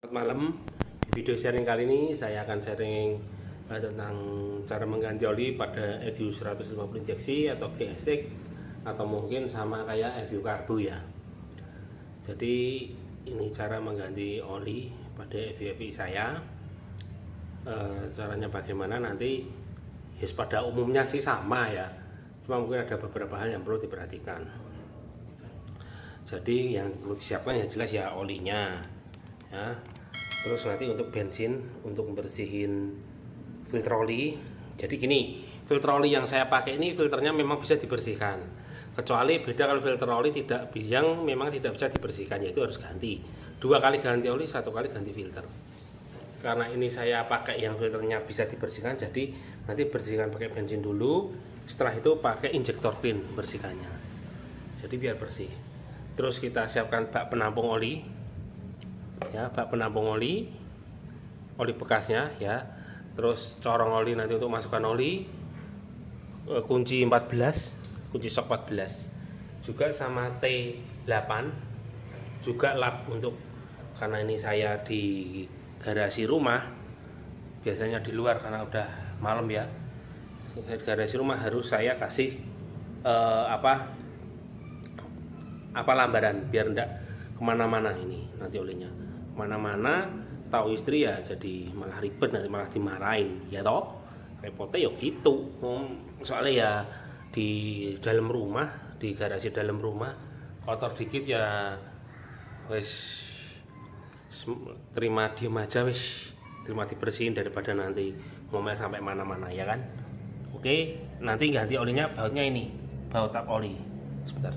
Malam, di video sharing kali ini saya akan sharing tentang cara mengganti oli pada FU 150 injeksi atau GSX atau mungkin sama kayak FU karbu ya. Jadi ini cara mengganti oli pada FU saya. Caranya bagaimana nanti pada umumnya sih sama ya, cuma mungkin ada beberapa hal yang perlu diperhatikan. Jadi yang perlu disiapkan ya jelas ya olinya ya. Terus nanti untuk bensin, untuk membersihin filter oli. Jadi gini, filter oli yang saya pakai ini filternya memang bisa dibersihkan. Kecuali beda kalau filter oli yang memang tidak bisa dibersihkan, yaitu harus ganti. 2 kali ganti oli, 1 kali ganti filter. Karena ini saya pakai yang filternya bisa dibersihkan, jadi nanti bersihkan pakai bensin dulu. Setelah itu pakai injektor clean bersihkannya. Jadi biar bersih. Terus kita siapkan bak penampung oli. Ya, bak penampung oli bekasnya ya. Terus corong oli nanti untuk masukkan oli, kunci 14, kunci sok 14, juga sama T8, juga lap untuk, karena ini saya di garasi rumah, biasanya di luar karena udah malam ya, di garasi rumah harus saya kasih lambaran biar enggak kemana-mana ini nanti olinya. Mana-mana tahu istri ya jadi malah ribet, nanti malah dimarahin ya toh, repotnya ya gitu. Soalnya ya di dalam rumah, di garasi dalam rumah kotor dikit ya wes terima diem aja, wes terima dibersihin daripada nanti ngomel sampai mana-mana ya kan. Oke, nanti ganti olinya bautnya ini, baut tap oli. Sebentar.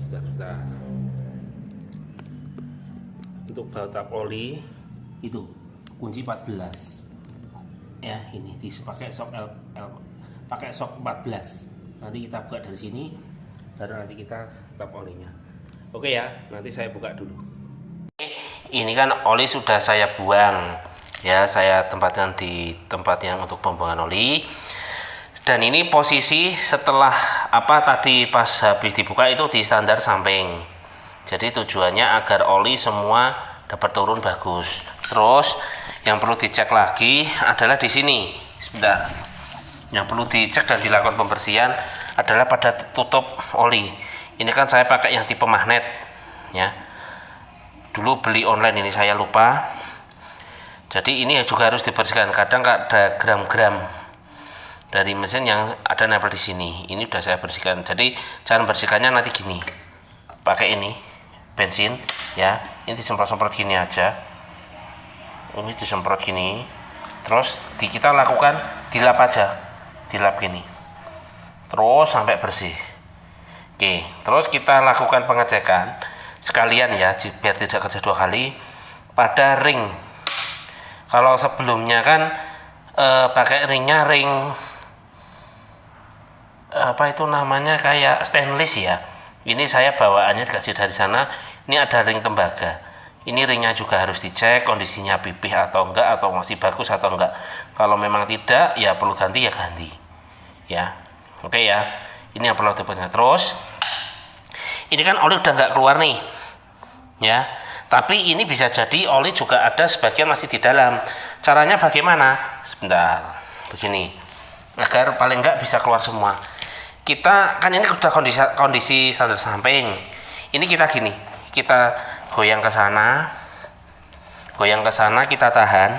Untuk baut tap oli itu kunci 14 ya, ini pakai sok 14. Nanti kita buka dari sini, baru nanti kita tap olinya. Oke ya, nanti saya buka dulu. Ini kan oli sudah saya buang ya, saya tempatkan di tempat yang untuk pembuangan oli. Dan ini posisi setelah tadi pas habis dibuka itu di standar samping. Jadi tujuannya agar oli semua dapat turun bagus. Terus yang perlu dicek lagi adalah di sini. Sebentar. Yang perlu dicek dan dilakukan pembersihan adalah pada tutup oli. Ini kan saya pakai yang tipe magnet ya. Dulu beli online, ini saya lupa. Jadi ini juga harus dibersihkan. Kadang ada gram-gram dari mesin yang ada nempel di sini. Ini udah saya bersihkan. Jadi cara bersihkannya nanti gini. Pakai ini bensin ya. Ini disemprot-semprot gini aja. Ini disemprot gini. Terus kita lakukan dilap aja. Dilap gini. Terus sampai bersih. Oke, terus kita lakukan pengecekan sekalian ya, biar tidak kerja 2 kali pada ring. Kalau sebelumnya kan pakai ringnya ring itu namanya kayak stainless ya. Ini saya bawaannya dikasih dari sana. Ini ada ring tembaga. Ini ringnya juga harus dicek kondisinya pipih atau enggak, atau masih bagus atau enggak. Kalau memang tidak ya perlu ganti ya ganti ya. Oke ya, ini yang perlu diperhatikan. Terus ini kan oli udah enggak keluar nih ya, tapi ini bisa jadi oli juga ada sebagian masih di dalam. Caranya bagaimana? Sebentar, begini, agar paling enggak bisa keluar semua. Kita kan ini udah kondisi standar samping. Ini kita gini, kita goyang ke sana, kita tahan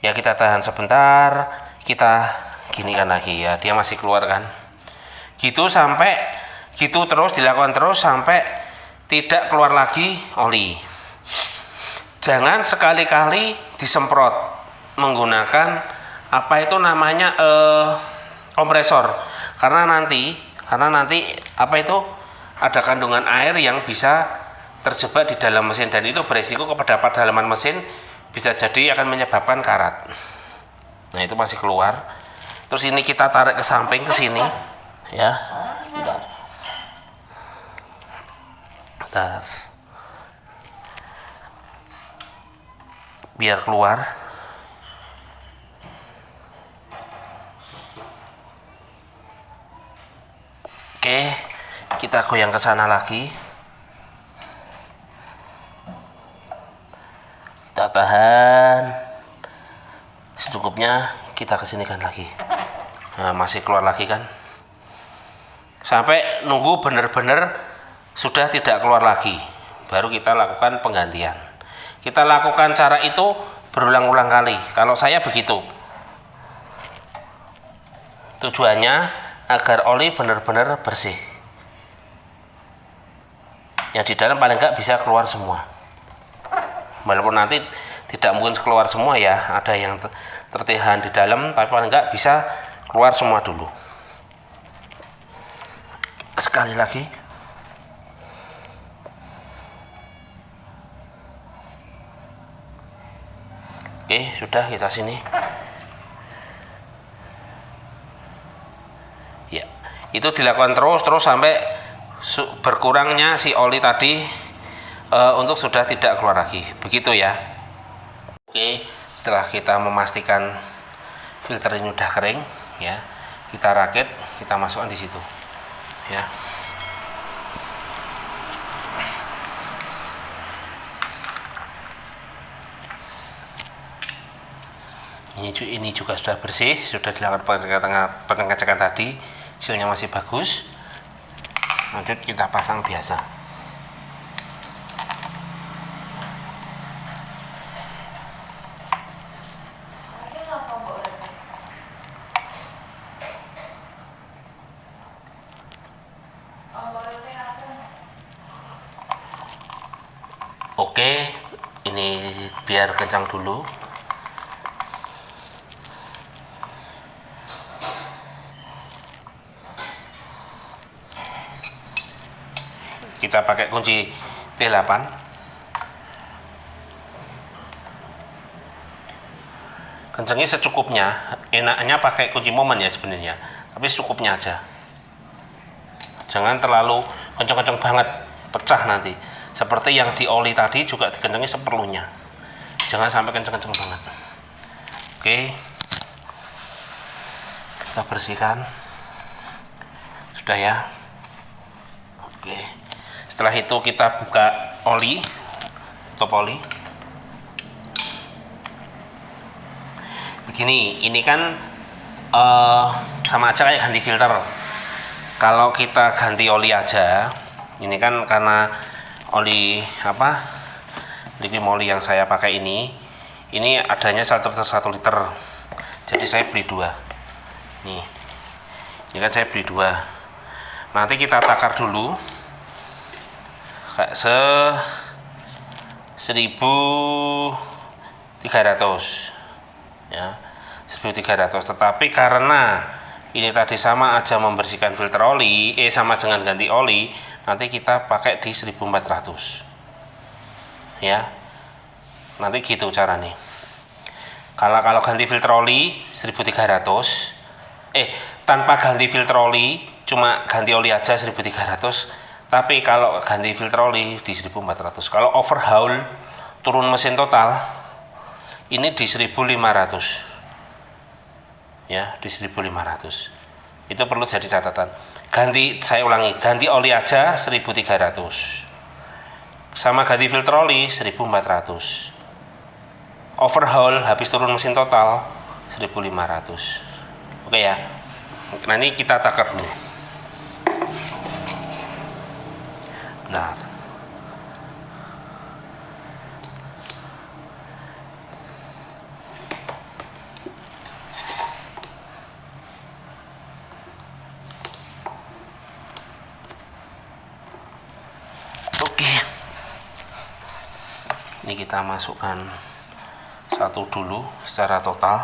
ya, kita tahan sebentar, kita ginikan lagi ya, dia masih keluar kan, gitu sampai gitu, terus dilakukan terus sampai tidak keluar lagi oli. Jangan sekali-kali disemprot menggunakan kompresor, karena nanti ada kandungan air yang bisa terjebak di dalam mesin, dan itu beresiko kepada dalaman mesin, bisa jadi akan menyebabkan karat. Nah, itu masih keluar. Terus ini kita tarik ke samping ke sini ya. Bentar. Biar keluar. Oke, kita goyang ke sana lagi. Kita tahan secukupnya, kita kesinikan lagi. Nah, masih keluar lagi kan, sampai nunggu benar-benar sudah tidak keluar lagi, baru kita lakukan penggantian. Kita lakukan cara itu berulang-ulang kali. Kalau saya begitu, tujuannya agar oli benar-benar bersih, yang di dalam paling nggak bisa keluar semua. Walaupun nanti tidak mungkin keluar semua ya, ada yang tertahan di dalam, tapi paling nggak bisa keluar semua dulu. Sekali lagi. Oke, sudah, kita sini. Ya, itu dilakukan terus sampai berkurangnya si oli tadi, untuk sudah tidak keluar lagi. Begitu ya. Oke, setelah kita memastikan filter ini udah kering, ya, kita rakit, kita masukkan di situ, ya. Ini juga sudah bersih, sudah dilakukan pengecekan tadi, hasilnya masih bagus. Lanjut kita pasang biasa. Oke, ini biar kencang dulu. Kita pakai kunci T8. Kencangnya secukupnya, enaknya pakai kunci momen ya sebenarnya, tapi secukupnya aja. Jangan terlalu kencang-kencang banget, pecah nanti. Seperti yang di oli tadi juga dikencangnya seperlunya. Jangan sampai kencang-kencang banget. Oke. Kita bersihkan. Sudah ya. Oke. Setelah itu kita buka oli, top oli. Begini, ini kan sama aja kayak ganti filter. Kalau kita ganti oli aja, ini kan karena oli liquid oli yang saya pakai ini adanya 1 liter, jadi saya beli 2. Ini kan saya beli 2. Nanti kita takar dulu kayak 1.300 ya, 1.300. Tetapi karena ini tadi sama aja membersihkan filter oli, sama dengan ganti oli, nanti kita pakai di 1.400 ya. Nanti gitu caranya. Kalau ganti filter oli 1.300, tanpa ganti filter oli, cuma ganti oli aja 1.300. Tapi kalau ganti filter oli di 1.400. Kalau overhaul turun mesin total ini di 1.500 ya, di 1.500. Itu perlu jadi catatan. Saya ulangi, ganti oli aja 1.300, sama ganti filter oli 1.400. Overhaul habis turun mesin total 1.500. Oke ya. Nanti kita takar dulu. Nah, oke, ini kita masukkan satu dulu secara total.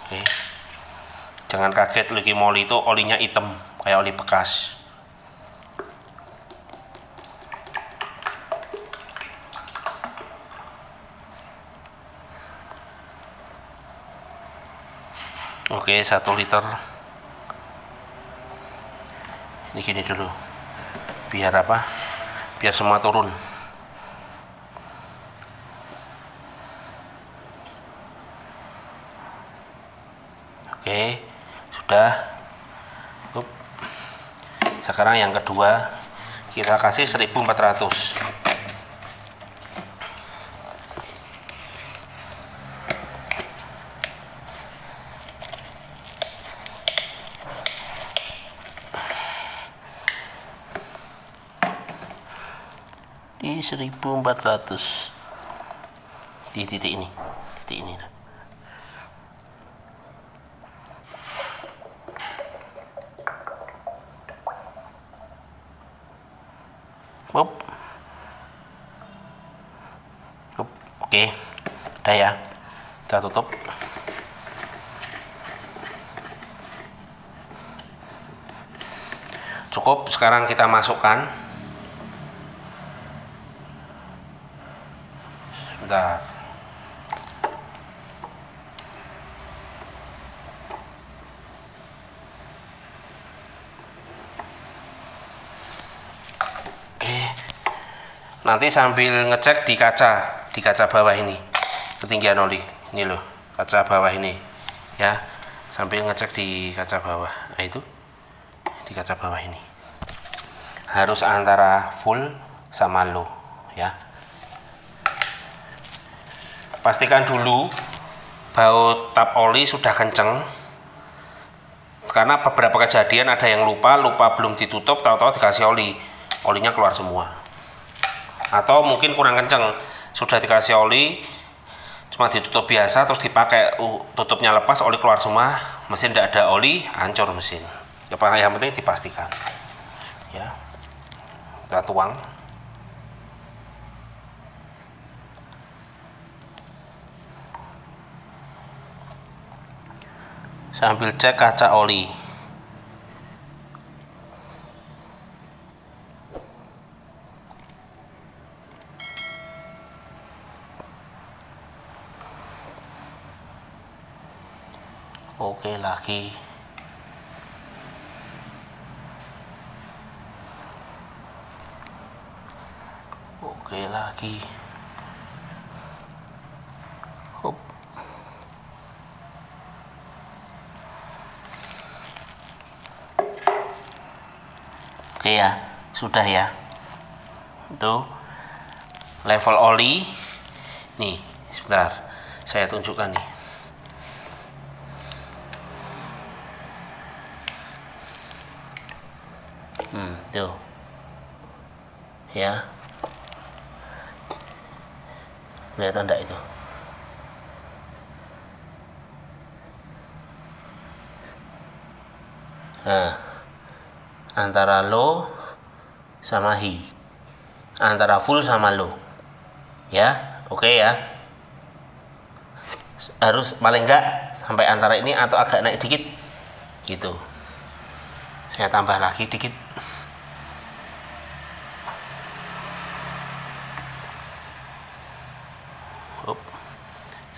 Oke. Jangan kaget, liquid oli itu olinya hitam kayak oli bekas. Oke, 1 liter. Ini gini dulu. Biar apa? Biar semua turun. Oke, sudah. Sekarang yang kedua kita kasih 1400. Di 1400 di titik ini. Oke, udah ya, kita tutup. Cukup. Sekarang kita masukkan. Sebentar. Nanti sambil ngecek di kaca bawah ini ketinggian oli. Ini loh, kaca bawah ini ya, sambil ngecek di kaca bawah. Nah itu di kaca bawah ini harus antara full sama low ya. Pastikan dulu baut tap oli sudah kenceng, karena beberapa kejadian ada yang lupa belum ditutup, tahu-tahu dikasih olinya keluar semua. Atau mungkin kurang kenceng, sudah dikasih oli cuma ditutup biasa terus dipakai, tutupnya lepas, oli keluar semua, mesin tidak ada oli, hancur mesin. Yang penting dipastikan ya. Kita tuang. Sambil cek kaca oli. Oke lagi. Oke lagi. Hop. Oke ya, sudah ya. Itu level oli. Nih, sebentar. Saya tunjukkan nih. Tuh ya, kelihatan enggak itu? Nah, antara low sama high, antara full sama low ya. Oke ya, harus paling enggak sampai antara ini atau agak naik dikit gitu. Saya tambah lagi dikit.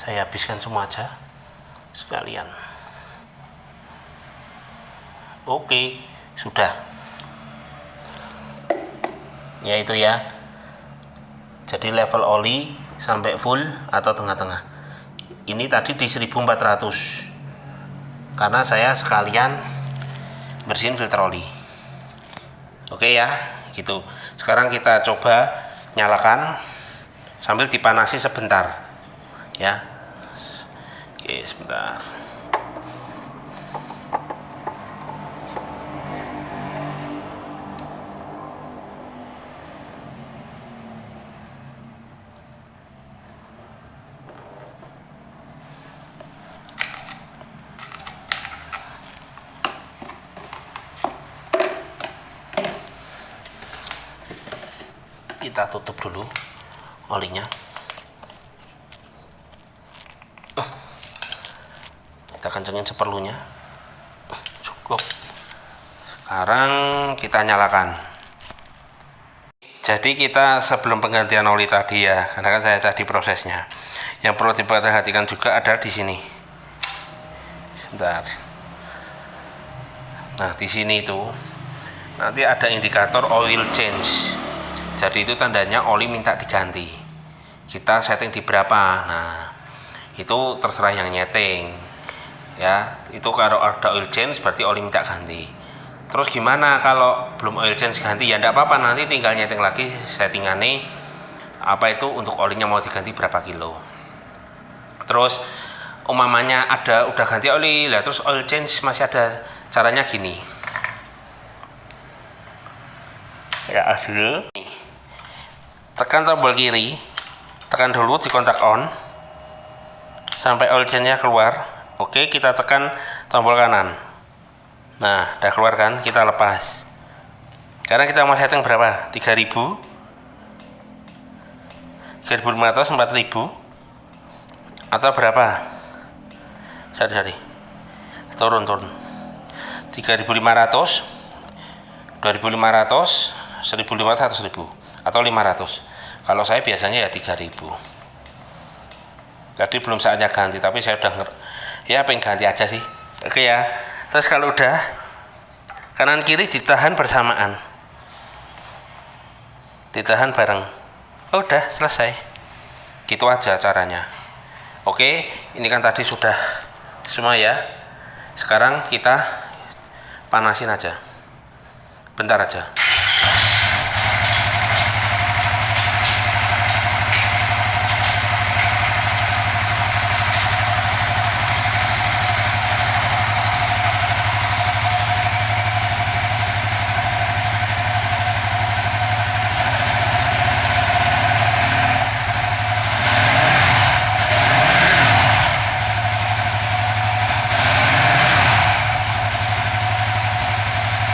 Saya habiskan semua aja sekalian. Oke, sudah ya. Itu ya, jadi level oli sampai full atau tengah-tengah. Ini tadi di 1400 karena saya sekalian bersihin filter oli. Oke ya, gitu. Sekarang kita coba nyalakan sambil dipanasi sebentar ya. Oke, sebentar. Kita tutup dulu olinya. Kita kencengin seperlunya. Cukup. Sekarang kita nyalakan. Jadi kita sebelum penggantian oli tadi ya, karena kan saya tadi prosesnya, yang perlu diperhatikan juga ada di sini. Bentar. Nah, di sini itu nanti ada indikator oil change. Jadi itu tandanya oli minta diganti. Kita setting di berapa? Nah, itu terserah yang nyeting. Ya, itu kalau ada oil change berarti oli minta ganti. Terus gimana kalau belum oil change ganti? Ya enggak apa-apa, nanti tinggal nyeting lagi settingannya apa itu untuk olinya mau diganti berapa kilo. Terus umpamanya ada udah ganti oli lah, terus oil change masih ada caranya gini ya, dulu tekan tombol kiri, tekan dulu di kontak on sampai oil change nya keluar. Oke, kita tekan tombol kanan. Nah, udah keluar kan, kita lepas. Karena kita mau setting berapa? 3000, 3500, 4000 atau berapa? Cari turun 3.500, 2.500, 1.500 atau 1.000 atau 500. Kalau saya biasanya ya 3.000. Tadi belum saatnya ganti, tapi saya udah ya pengen ganti aja sih. Oke ya. Terus kalau udah kanan kiri ditahan bersamaan, ditahan bareng. Oh, udah selesai. Gitu aja caranya. Oke, ini kan tadi sudah semua ya. Sekarang kita panasin aja. Bentar aja.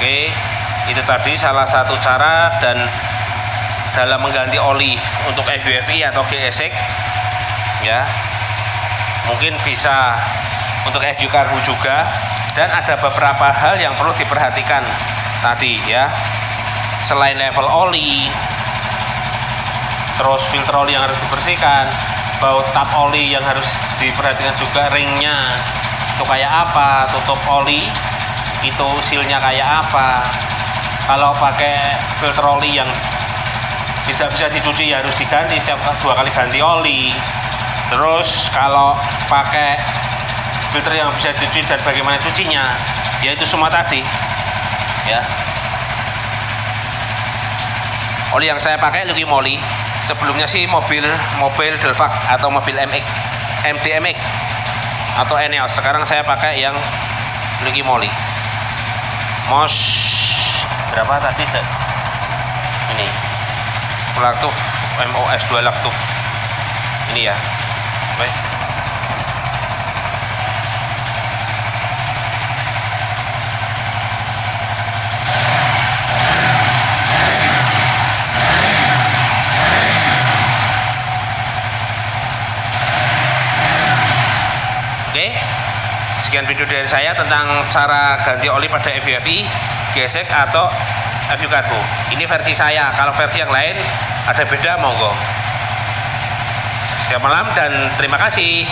Oke, itu tadi salah satu cara dan dalam mengganti oli untuk FUFI atau GSX ya. Mungkin bisa untuk FU karbu juga, dan ada beberapa hal yang perlu diperhatikan tadi ya. Selain level oli, terus filter oli yang harus dibersihkan, baut tap oli yang harus diperhatikan juga, ringnya itu kayak apa, tutup oli itu sealnya kayak apa. Kalau pakai filter oli yang tidak bisa dicuci ya harus diganti setiap 2 kali ganti oli. Terus kalau pakai filter yang bisa dicuci dan bagaimana cucinya, ya itu semua tadi ya. Oli yang saya pakai Lucky Moly. Sebelumnya sih mobil Delvac atau mobil MDMX atau Eneos. Sekarang saya pakai yang Lucky Moly. MOS berapa tadi? Ini Lactuf MOS 2 Lactuf ini ya. Baik. Oke, sekian video dari saya tentang cara ganti oli pada FUFI, GSX atau FU karbu. Ini versi saya. Kalau versi yang lain ada beda, monggo. Selamat malam dan terima kasih.